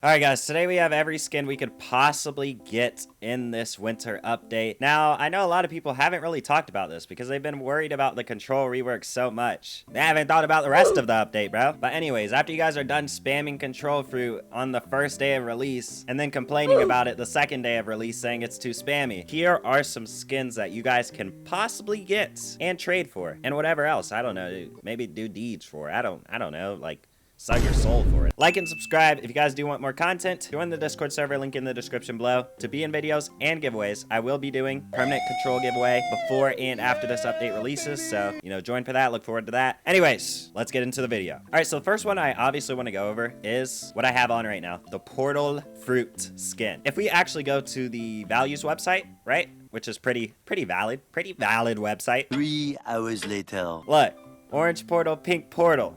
Alright guys, today we have every skin we could possibly get in this winter update. Now, I know a lot of people haven't really talked about this because they've been worried about the control rework so much. They haven't thought about the rest of the update, bro. But anyways, after you guys are done spamming control fruit on the first day of release and then complaining about it the second day of release saying it's too spammy, here are some skins that you guys can possibly get and trade for and whatever else. I don't know, maybe do deeds for. I don't know, like sell your soul for it. Like and subscribe if you guys do want more content. Join the Discord server, link in the description below. To be in videos and giveaways, I will be doing permanent control giveaway before and after this update releases. So, join for that. Look forward to that. Anyways, let's get into the video. All right, so the first one I obviously want to go over is what I have on right now, the Portal Fruit skin. If we actually go to the values website, right, which is pretty valid website. 3 hours later. Look, orange portal, pink portal.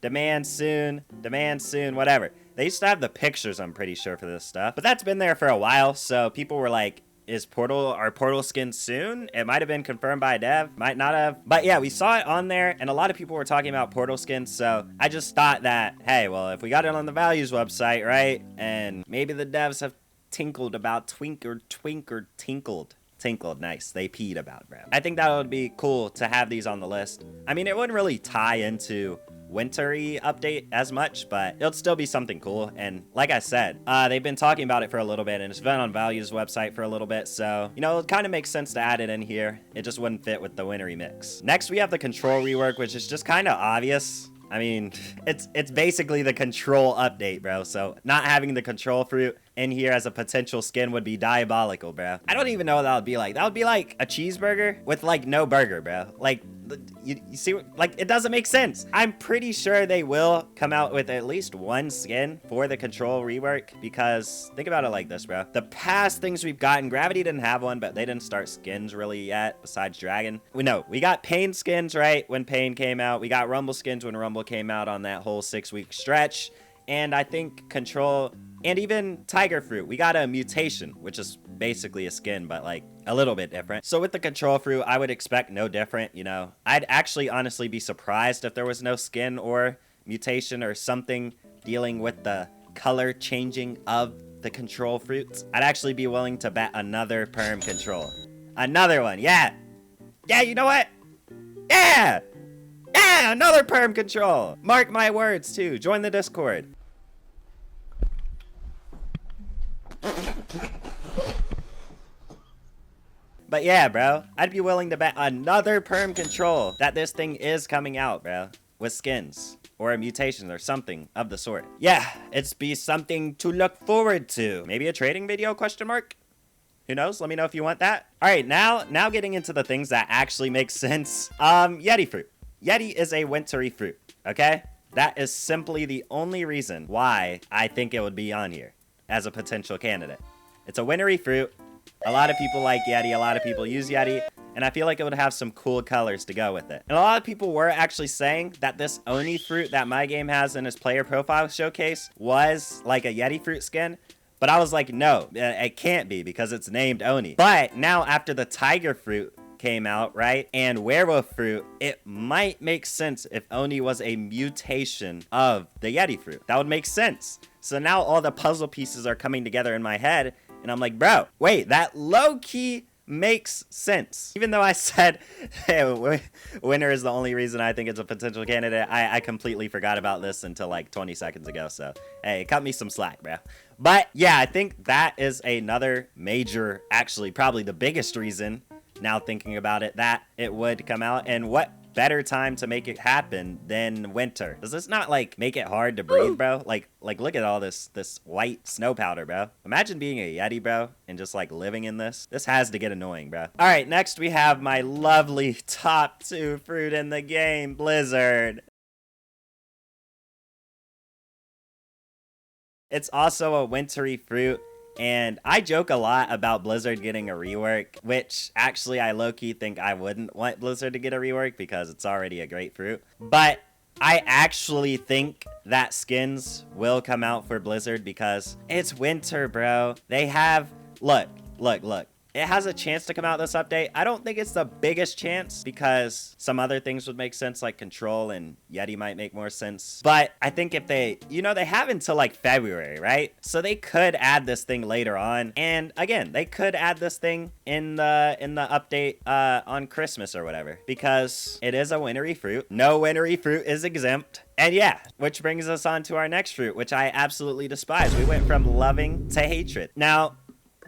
Demand soon, whatever. They used to have the pictures, I'm pretty sure, for this stuff. But that's been there for a while, so people were like, are Portal skins soon? It might have been confirmed by a dev, might not have. But yeah, we saw it on there, and a lot of people were talking about Portal skins, so I just thought that, hey, well, if we got it on the values website, right, and maybe the devs have tinkled about tinkled, nice. They peed about, bro. I think that would be cool to have these on the list. I mean, it wouldn't really tie into wintry update as much, but it'll still be something cool. And like I said, they've been talking about it for a little bit, and it's been on Value's website for a little bit, so it kind of makes sense to add it in here. It just wouldn't fit with the wintry mix. Next, we have the control rework, which is just kind of obvious. I mean, it's basically the control update, bro. So not having the control fruit in here as a potential skin would be diabolical, bro. I don't even know what that would be like. That would be like a cheeseburger with like no burger, bro. Like, you see, like, it doesn't make sense. I'm pretty sure they will come out with at least one skin for the control rework, because think about it like this, bro. The past things we've gotten, Gravity didn't have one, but they didn't start skins really yet besides Dragon. We got Pain skins, right, when Pain came out. We got Rumble skins when Rumble came out on that whole 6-week stretch. And I think Control and even Tiger Fruit, we got a mutation, which is basically a skin, but like a little bit different. So with the Control Fruit, I would expect no different, I'd actually honestly be surprised if there was no skin or mutation or something dealing with the color changing of the Control Fruits. I'd actually be willing to bet another Perm Control. Another one, yeah. Yeah, you know what? Yeah! Yeah, another Perm Control! Mark my words, too. Join the Discord. But yeah, bro, I'd be willing to bet another Perm Control that this thing is coming out, bro, with skins or a mutation or something of the sort. Yeah, it's be something to look forward to. Maybe a trading video, question mark? Who knows? Let me know if you want that. All right, now getting into the things that actually make sense. Yeti fruit. Yeti is a wintry fruit, okay? That is simply the only reason why I think it would be on here as a potential candidate. It's a wintry fruit. A lot of people like Yeti, a lot of people use Yeti, and I feel like it would have some cool colors to go with it. And a lot of people were actually saying that this Oni fruit that my game has in his player profile showcase was like a Yeti fruit skin, but I was like, no, it can't be because it's named Oni. But now after the Tiger fruit came out, right, and Werewolf fruit, it might make sense if Oni was a mutation of the Yeti fruit. That would make sense. So now all the puzzle pieces are coming together in my head, and I'm like, bro, wait, that low-key makes sense. Even though I said, hey, winter is the only reason I think it's a potential candidate, I completely forgot about this until like 20 seconds ago, so hey, cut me some slack, bro. But yeah, I think that is another major, actually probably the biggest reason, now thinking about it, that it would come out. And what better time to make it happen than winter? Does this not like make it hard to breathe, bro? Like look at all this white snow powder, bro. Imagine being a Yeti, bro, and just like living in this. This has to get annoying, bro. All right, next we have my lovely top 2 fruit in the game, Blizzard. It's also a wintry fruit. And I joke a lot about Blizzard getting a rework, which actually I low-key think I wouldn't want Blizzard to get a rework because it's already a great fruit. But I actually think that skins will come out for Blizzard because it's winter, bro. They have, look. it has a chance to come out this update. I don't think it's the biggest chance because some other things would make sense, like Control and Yeti might make more sense. But I think if they, you know, they have until like February, right? So they could add this thing later on. And again, they could add this thing in the update on Christmas or whatever, because it is a wintry fruit. No wintry fruit is exempt. And yeah, which brings us on to our next fruit, which I absolutely despise. We went from loving to hatred. Now,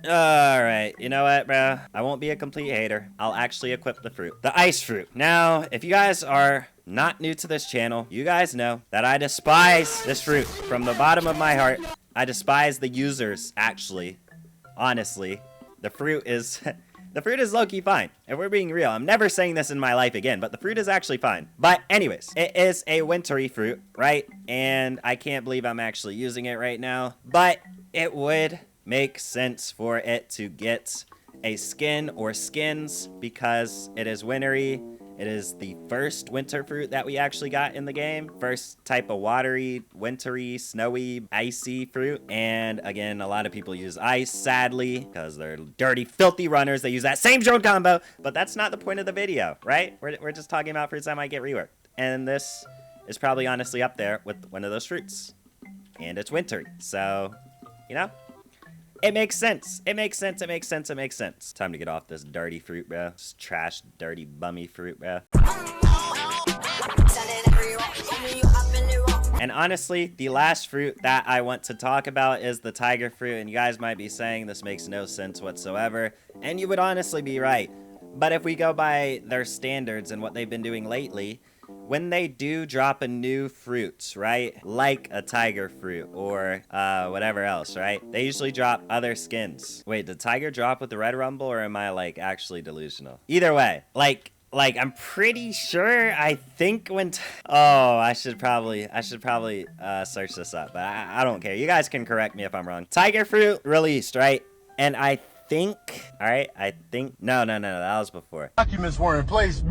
alright, you know what, bro? I won't be a complete hater. I'll actually equip the fruit. The ice fruit. Now, if you guys are not new to this channel, you guys know that I despise this fruit from the bottom of my heart. I despise the users, actually. Honestly. The fruit is... The fruit is low-key fine. If we're being real, I'm never saying this in my life again, but the fruit is actually fine. But anyways, it is a wintry fruit, right? And I can't believe I'm actually using it right now. But it would make sense for it to get a skin or skins because it is wintry. It is the first winter fruit that we actually got in the game. First type of watery, wintry, snowy, icy fruit. And again, a lot of people use ice, sadly, because they're dirty, filthy runners. They use that same drone combo, but that's not the point of the video, right? We're just talking about fruits that might get reworked. And this is probably honestly up there with one of those fruits. And it's wintry, so, you know? It makes sense. It makes sense. It makes sense. It makes sense. Time to get off this dirty fruit, bro. This trash, dirty, bummy fruit, bro. And honestly, the last fruit that I want to talk about is the tiger fruit. And you guys might be saying this makes no sense whatsoever. And you would honestly be right. But if we go by their standards and what they've been doing lately, when they do drop a new fruit, right, like a tiger fruit or whatever else, right, they usually drop other skins. Wait, did tiger drop with the red rumble, or am I like actually delusional? Either way, like I'm pretty sure, I think when I should probably search this up, but I don't care. You guys can correct me if I'm wrong. Tiger fruit released, right? And I think, all right, no, that was before. Documents were in place.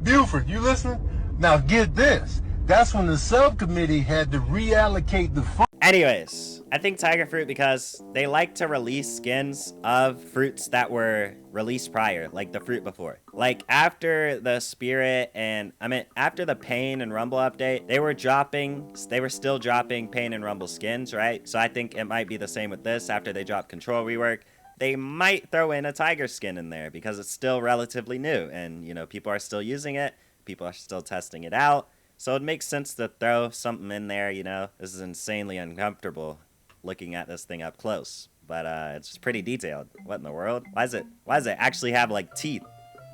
Buford, you listening? Now get this. That's when the subcommittee had to reallocate the funds. Anyways, I think tiger fruit because they like to release skins of fruits that were released prior, like the fruit before. Like after the spirit and, after the pain and rumble update, they were still dropping pain and rumble skins, right? So I think it might be the same with this. After they drop control rework, they might throw in a tiger skin in there because it's still relatively new and, you know, people are still using it. People are still testing it out. So it makes sense to throw something in there, you know. This is insanely uncomfortable looking at this thing up close, but it's pretty detailed. What in the world? Why does it actually have like teeth?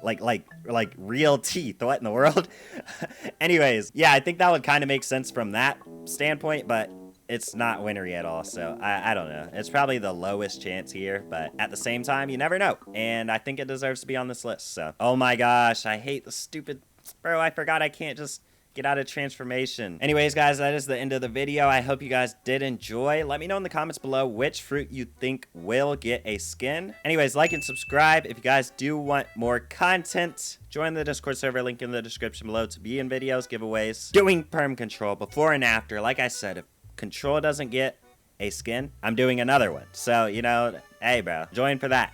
Like real teeth? What in the world? Anyways, yeah, I think that would kind of make sense from that standpoint, but it's not wintry at all, so I don't know. It's probably the lowest chance here, but at the same time, you never know. And I think it deserves to be on this list, so. Oh my gosh, I hate the stupid... Bro, I forgot I can't just get out of transformation. Anyways, guys, that is the end of the video. I hope you guys did enjoy. Let me know in the comments below which fruit you think will get a skin. Anyways, like and subscribe. If you guys do want more content, join the Discord server, link in the description below to be in videos, giveaways, doing perm control before and after. Like I said, if control doesn't get a skin, I'm doing another one. So, you know, hey, bro, join for that.